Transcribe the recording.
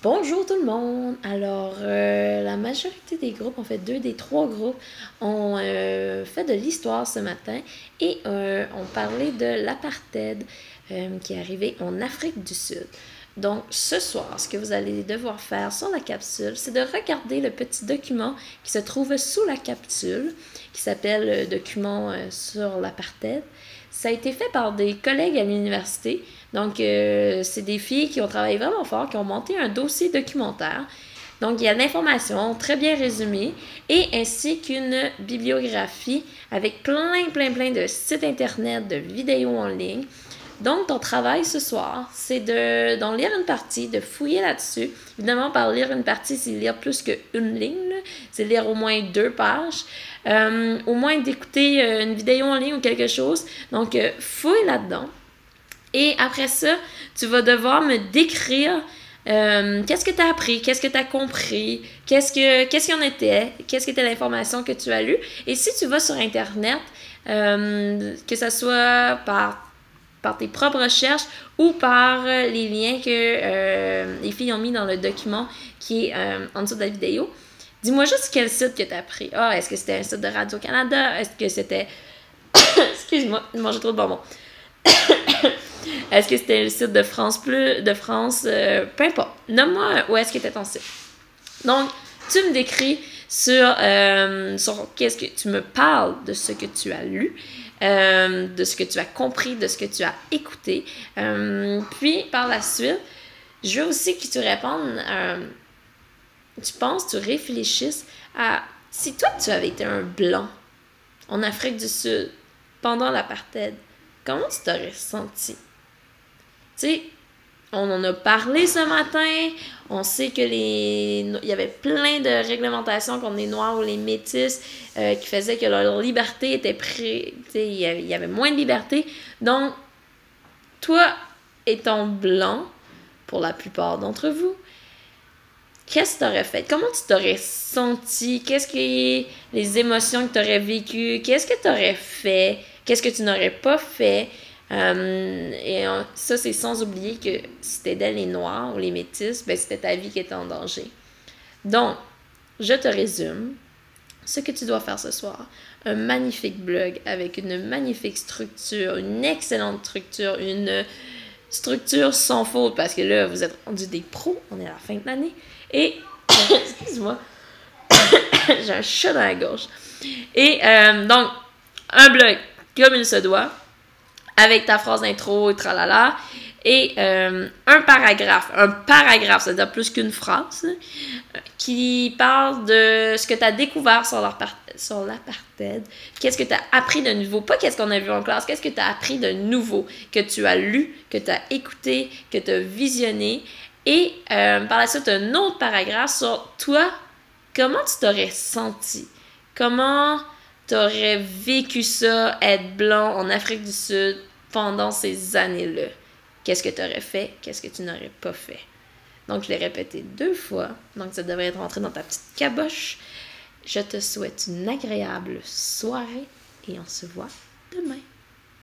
Bonjour tout le monde! Alors, la majorité des groupes, en fait 2 des 3 groupes, ont fait de l'histoire ce matin et ont parlé de l'apartheid qui est arrivé en Afrique du Sud. Donc, ce soir, ce que vous allez devoir faire sur la capsule, c'est de regarder le petit document qui se trouve sous la capsule, qui s'appelle Document sur l'apartheid. Ça a été fait par des collègues à l'université. Donc, c'est des filles qui ont travaillé vraiment fort, qui ont monté un dossier documentaire. Donc, il y a l'information très bien résumée et ainsi qu'une bibliographie avec plein de sites internet, de vidéos en ligne. Donc, ton travail ce soir, c'est d'en lire une partie, de fouiller là-dessus. Évidemment, par lire une partie, c'est lire plus qu'une ligne, c'est lire au moins 2 pages. Au moins d'écouter une vidéo en ligne ou quelque chose. Donc, fouille là-dedans. Et après ça, tu vas devoir me décrire qu'est-ce que tu as appris, qu'est-ce que tu as compris, qu'est-ce qu'il y en était, qu'est-ce que était l'information que tu as lue. Et si tu vas sur Internet, que ce soit par tes propres recherches ou par les liens que les filles ont mis dans le document qui est en dessous de la vidéo, dis-moi juste quel site que tu as pris. Ah, est-ce que c'était un site de Radio-Canada? Est-ce que c'était... Excuse-moi, j'ai mangé trop de bonbons. Est-ce que c'était le site de France Plus, de France, peu importe. Nomme-moi où est-ce que était ton site. Donc, tu me décris sur qu'est-ce que tu me parles de ce que tu as lu, de ce que tu as compris, de ce que tu as écouté. Puis, par la suite, je veux aussi que tu répondes, tu réfléchisses à si toi tu avais été un blanc en Afrique du Sud pendant l'apartheid, comment tu t'aurais senti? Tu sais, on en a parlé ce matin, on sait que il y avait plein de réglementations contre les Noirs ou les Métis qui faisaient que leur liberté était il y avait moins de liberté. Donc, toi étant blanc, pour la plupart d'entre vous, qu'est-ce que tu aurais fait? Comment tu t'aurais senti? Qu'est-ce que les émotions que tu aurais vécues? Qu'est-ce que tu aurais fait? Qu'est-ce que tu n'aurais pas fait? Ça, c'est sans oublier que si t'aidais les Noirs ou les Métis, ben, c'était ta vie qui était en danger. Donc, je te résume ce que tu dois faire ce soir. Un magnifique blog avec une magnifique structure, une excellente structure, une structure sans faute, parce que là, vous êtes rendus des pros, on est à la fin de l'année. Et, excuse-moi, j'ai un chat dans la gorge. Et donc, un blog comme il se doit, avec ta phrase d'intro et tralala, et un paragraphe, c'est-à-dire plus qu'une phrase, qui parle de ce que tu as découvert sur l'apartheid, qu'est-ce que tu as appris de nouveau, pas qu'est-ce qu'on a vu en classe, qu'est-ce que tu as appris de nouveau, que tu as lu, que tu as écouté, que tu as visionné, et par la suite, un autre paragraphe sur toi, comment tu t'aurais senti, comment t'aurais vécu ça, être blanc en Afrique du Sud pendant ces années-là. Qu'est-ce que tu aurais fait? Qu'est-ce que tu n'aurais pas fait? Donc, je l'ai répété 2 fois. Donc, ça devrait être rentré dans ta petite caboche. Je te souhaite une agréable soirée et on se voit demain.